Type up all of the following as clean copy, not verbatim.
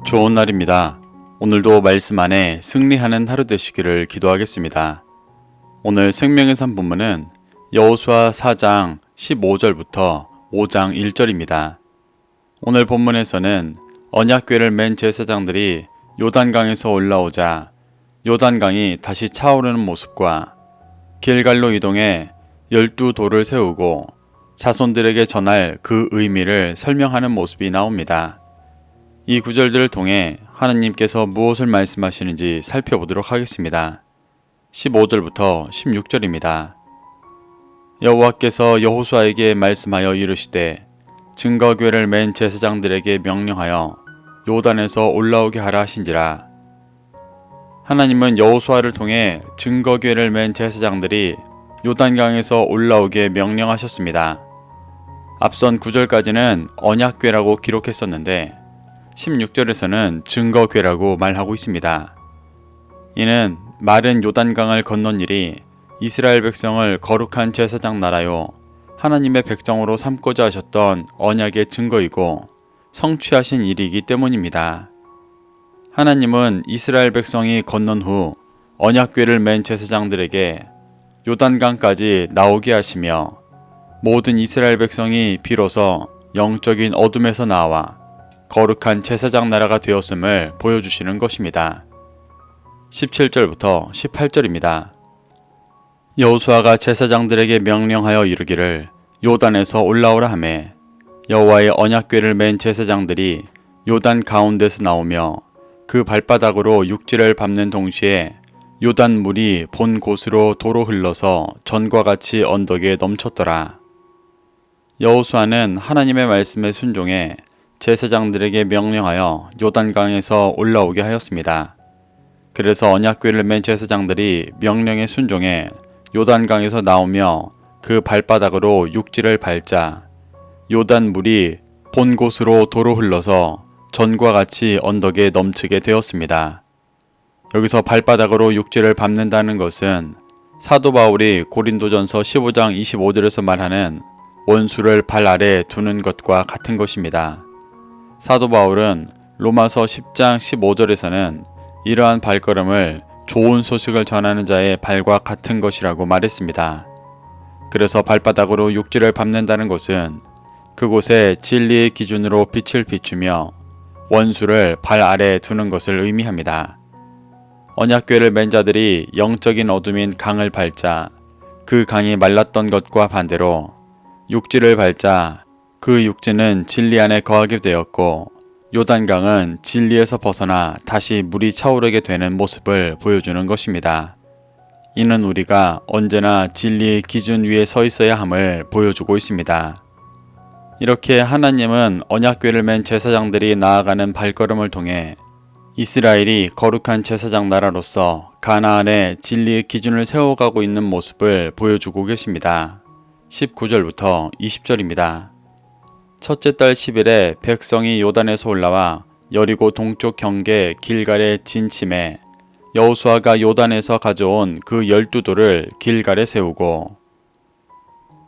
좋은 날입니다. 오늘도 말씀 안에 승리하는 하루 되시기를 기도하겠습니다. 오늘 생명의 산 본문은 여호수아 4장 15절부터 5장 1절입니다. 오늘 본문에서는 언약궤를 맨 제사장들이 요단강에서 올라오자 요단강이 다시 차오르는 모습과 길갈로 이동해 12돌을 세우고 자손들에게 전할 그 의미를 설명하는 모습이 나옵니다. 이 구절들을 통해 하느님께서 무엇을 말씀하시는지 살펴보도록 하겠습니다. 15절부터 16절입니다. 여호와께서 여호수아에게 말씀하여 이르시되 증거궤를 맨 제사장들에게 명령하여 요단에서 올라오게 하라 하신지라. 하나님은 여호수아를 통해 증거궤를 맨 제사장들이 요단강에서 올라오게 명령하셨습니다. 앞선 9절까지는 언약궤라고 기록했었는데 16절에서는 증거궤라고 말하고 있습니다. 이는 마른 요단강을 건넌 일이 이스라엘 백성을 거룩한 제사장 나라요 하나님의 백성으로 삼고자 하셨던 언약의 증거이고 성취하신 일이기 때문입니다. 하나님은 이스라엘 백성이 건넌 후 언약궤를 맨 제사장들에게 요단강까지 나오게 하시며 모든 이스라엘 백성이 비로소 영적인 어둠에서 나와 거룩한 제사장 나라가 되었음을 보여주시는 것입니다. 17절부터 18절입니다. 여호수아가 제사장들에게 명령하여 이르기를 요단에서 올라오라 하매 여호와의 언약궤를 맨 제사장들이 요단 가운데서 나오며 그 발바닥으로 육지를 밟는 동시에 요단 물이 본 곳으로 도로 흘러서 전과 같이 언덕에 넘쳤더라. 여호수아는 하나님의 말씀에 순종해 제사장들에게 명령하여 요단강에서 올라오게 하였습니다. 그래서 언약궤를 맨 제사장들이 명령에 순종해 요단강에서 나오며 그 발바닥으로 육지를 밟자 요단 물이 본 곳으로 도로 흘러서 전과 같이 언덕에 넘치게 되었습니다. 여기서 발바닥으로 육지를 밟는다는 것은 사도 바울이 고린도전서 15장 25절에서 말하는 원수를 발 아래 두는 것과 같은 것입니다. 사도 바울은 로마서 10장 15절에서는 이러한 발걸음을 좋은 소식을 전하는 자의 발과 같은 것이라고 말했습니다. 그래서 발바닥으로 육지를 밟는다는 것은 그곳에 진리의 기준으로 빛을 비추며 원수를 발 아래 두는 것을 의미합니다. 언약궤를 맨 자들이 영적인 어둠인 강을 밟자 그 강이 말랐던 것과 반대로 육지를 밟자 그 육지는 진리 안에 거하게 되었고 요단강은 진리에서 벗어나 다시 물이 차오르게 되는 모습을 보여주는 것입니다. 이는 우리가 언제나 진리의 기준 위에 서 있어야 함을 보여주고 있습니다. 이렇게 하나님은 언약궤를 맨 제사장들이 나아가는 발걸음을 통해 이스라엘이 거룩한 제사장 나라로서 가나안의 진리의 기준을 세워가고 있는 모습을 보여주고 계십니다. 19절부터 20절입니다. 첫째 달 10일에 백성이 요단에서 올라와 여리고 동쪽 경계 길갈에 진침해 여호수아가 요단에서 가져온 그 12돌을 길갈에 세우고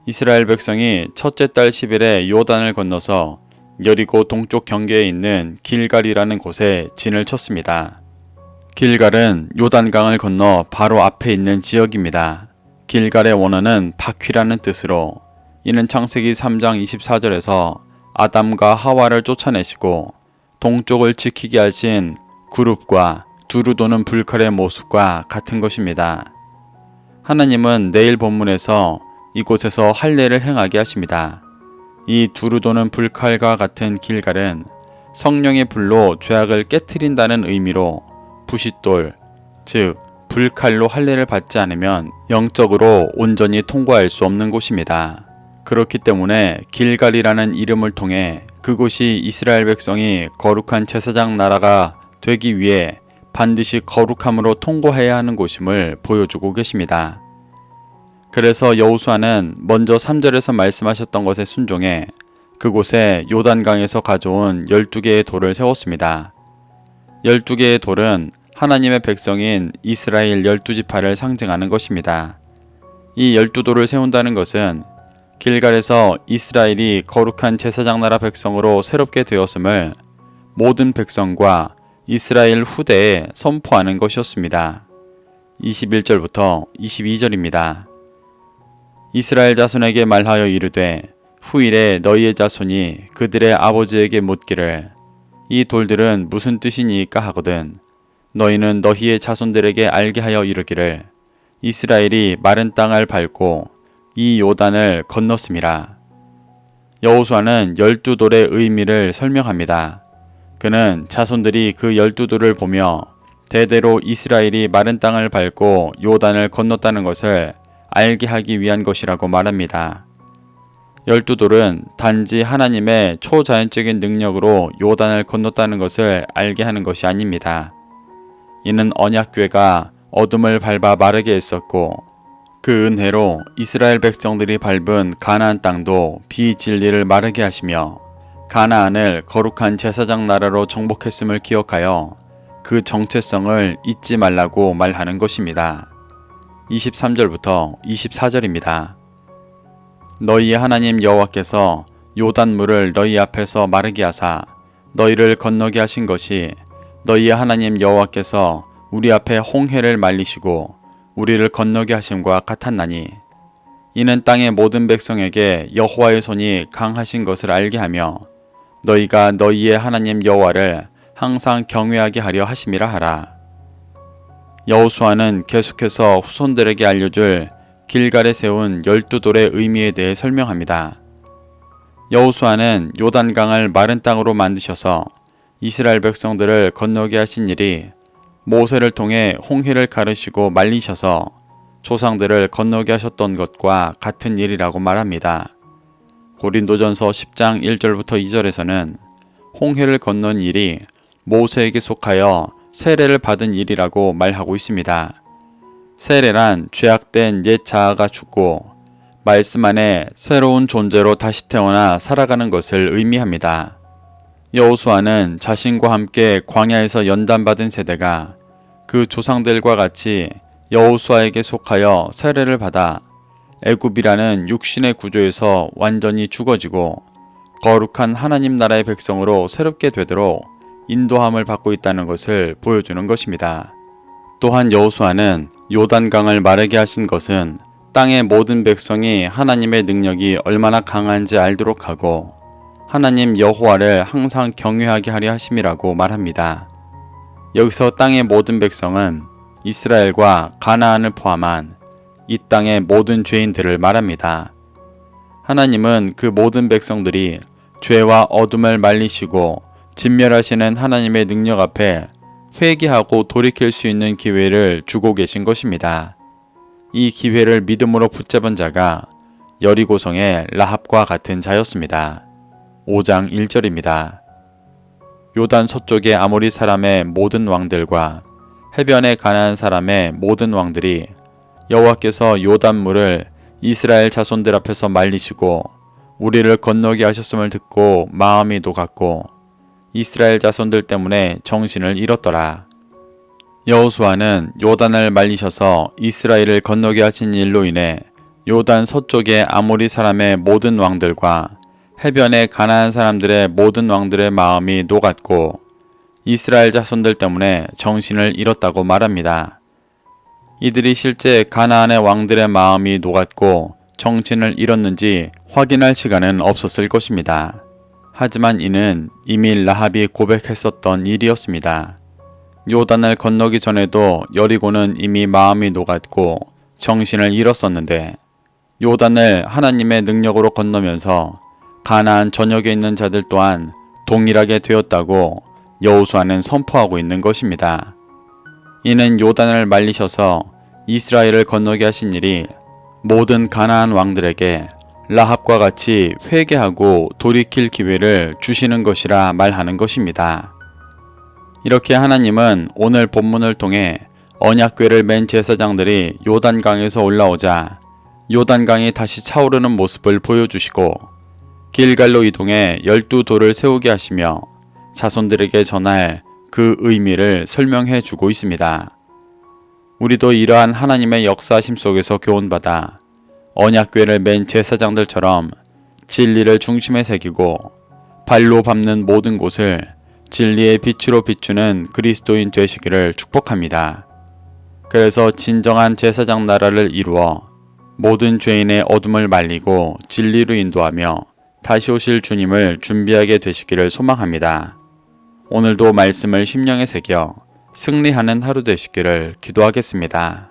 이스라엘 백성이 첫째 달 10일에 요단을 건너서 여리고 동쪽 경계에 있는 길갈이라는 곳에 진을 쳤습니다. 길갈은 요단강을 건너 바로 앞에 있는 지역입니다. 길갈의 원어는 바퀴라는 뜻으로 이는 창세기 3장 24절에서 아담과 하와를 쫓아내시고 동쪽을 지키게 하신 그룹과 두루 도는 불칼의 모습과 같은 것입니다. 하나님은 내일 본문에서 이곳에서 할례를 행하게 하십니다. 이 두루 도는 불칼과 같은 길갈은 성령의 불로 죄악을 깨트린다는 의미로 부싯돌, 즉 불칼로 할례를 받지 않으면 영적으로 온전히 통과할 수 없는 곳입니다. 그렇기 때문에 길갈이라는 이름을 통해 그곳이 이스라엘 백성이 거룩한 제사장 나라가 되기 위해 반드시 거룩함으로 통과해야 하는 곳임을 보여주고 계십니다. 그래서 여호수아는 먼저 3절에서 말씀하셨던 것에 순종해 그곳에 요단강에서 가져온 12개의 돌을 세웠습니다. 12개의 돌은 하나님의 백성인 이스라엘 12지파를 상징하는 것입니다. 이 12돌을 세운다는 것은 길갈에서 이스라엘이 거룩한 제사장 나라 백성으로 새롭게 되었음을 모든 백성과 이스라엘 후대에 선포하는 것이었습니다. 21절부터 22절입니다. 이스라엘 자손에게 말하여 이르되 후일에 너희의 자손이 그들의 아버지에게 묻기를 이 돌들은 무슨 뜻이니까 하거든 너희는 너희의 자손들에게 알게 하여 이르기를 이스라엘이 마른 땅을 밟고 이 요단을 건넜음이라. 여호수아는 12돌의 의미를 설명합니다. 그는 자손들이 그 12돌을 보며 대대로 이스라엘이 마른 땅을 밟고 요단을 건넜다는 것을 알게 하기 위한 것이라고 말합니다. 12돌은 단지 하나님의 초자연적인 능력으로 요단을 건넜다는 것을 알게 하는 것이 아닙니다. 이는 언약궤가 어둠을 밟아 마르게 했었고 그 은혜로 이스라엘 백성들이 밟은 가나안 땅도 비진리를 마르게 하시며 가나안을 거룩한 제사장 나라로 정복했음을 기억하여 그 정체성을 잊지 말라고 말하는 것입니다. 23절부터 24절입니다. 너희의 하나님 여호와께서 요단물을 너희 앞에서 마르게 하사 너희를 건너게 하신 것이 너희의 하나님 여호와께서 우리 앞에 홍해를 말리시고 우리를 건너게 하심과 같았나니 이는 땅의 모든 백성에게 여호와의 손이 강하신 것을 알게 하며 너희가 너희의 하나님 여호와를 항상 경외하게 하려 하심이라 하라. 여호수아는 계속해서 후손들에게 알려줄 길갈에 세운 12돌의 의미에 대해 설명합니다. 여호수아는 요단강을 마른 땅으로 만드셔서 이스라엘 백성들을 건너게 하신 일이 모세를 통해 홍해를 가르시고 말리셔서 조상들을 건너게 하셨던 것과 같은 일이라고 말합니다. 고린도전서 10장 1절부터 2절에서는 홍해를 건넌 일이 모세에게 속하여 세례를 받은 일이라고 말하고 있습니다. 세례란 죄악된 옛 자아가 죽고 말씀 안에 새로운 존재로 다시 태어나 살아가는 것을 의미합니다. 여호수아는 자신과 함께 광야에서 연단받은 세대가 그 조상들과 같이 여호수아에게 속하여 세례를 받아 애굽이라는 육신의 구조에서 완전히 죽어지고 거룩한 하나님 나라의 백성으로 새롭게 되도록 인도함을 받고 있다는 것을 보여주는 것입니다. 또한 여호수아는 요단강을 마르게 하신 것은 땅의 모든 백성이 하나님의 능력이 얼마나 강한지 알도록 하고 하나님 여호와를 항상 경외하게 하려 하심이라고 말합니다. 여기서 땅의 모든 백성은 이스라엘과 가나안을 포함한 이 땅의 모든 죄인들을 말합니다. 하나님은 그 모든 백성들이 죄와 어둠을 말리시고 진멸하시는 하나님의 능력 앞에 회개하고 돌이킬 수 있는 기회를 주고 계신 것입니다. 이 기회를 믿음으로 붙잡은 자가 여리고성의 라합과 같은 자였습니다. 5장 1절입니다. 요단 서쪽의 아모리 사람의 모든 왕들과 해변의 가나안 사람의 모든 왕들이 여호와께서 요단물을 이스라엘 자손들 앞에서 말리시고 우리를 건너게 하셨음을 듣고 마음이 녹았고 이스라엘 자손들 때문에 정신을 잃었더라. 여호수아는 요단을 말리셔서 이스라엘을 건너게 하신 일로 인해 요단 서쪽의 아모리 사람의 모든 왕들과 해변의 가나안 사람들의 모든 왕들의 마음이 녹았고 이스라엘 자손들 때문에 정신을 잃었다고 말합니다. 이들이 실제 가나안의 왕들의 마음이 녹았고 정신을 잃었는지 확인할 시간은 없었을 것입니다. 하지만 이는 이미 라합이 고백했었던 일이었습니다. 요단을 건너기 전에도 여리고는 이미 마음이 녹았고 정신을 잃었었는데 요단을 하나님의 능력으로 건너면서 가나안 전역에 있는 자들 또한 동일하게 되었다고 여호수아는 선포하고 있는 것입니다. 이는 요단을 말리셔서 이스라엘을 건너게 하신 일이 모든 가나안 왕들에게 라합과 같이 회개하고 돌이킬 기회를 주시는 것이라 말하는 것입니다. 이렇게 하나님은 오늘 본문을 통해 언약궤를 맨 제사장들이 요단강에서 올라오자 요단강이 다시 차오르는 모습을 보여주시고 길갈로 이동해 12돌을 세우게 하시며 자손들에게 전할 그 의미를 설명해 주고 있습니다. 우리도 이러한 하나님의 역사하심 속에서 교훈받아 언약궤를 맨 제사장들처럼 진리를 중심에 새기고 발로 밟는 모든 곳을 진리의 빛으로 비추는 그리스도인 되시기를 축복합니다. 그래서 진정한 제사장 나라를 이루어 모든 죄인의 어둠을 말리고 진리로 인도하며 다시 오실 주님을 준비하게 되시기를 소망합니다. 오늘도 말씀을 심령에 새겨 승리하는 하루 되시기를 기도하겠습니다.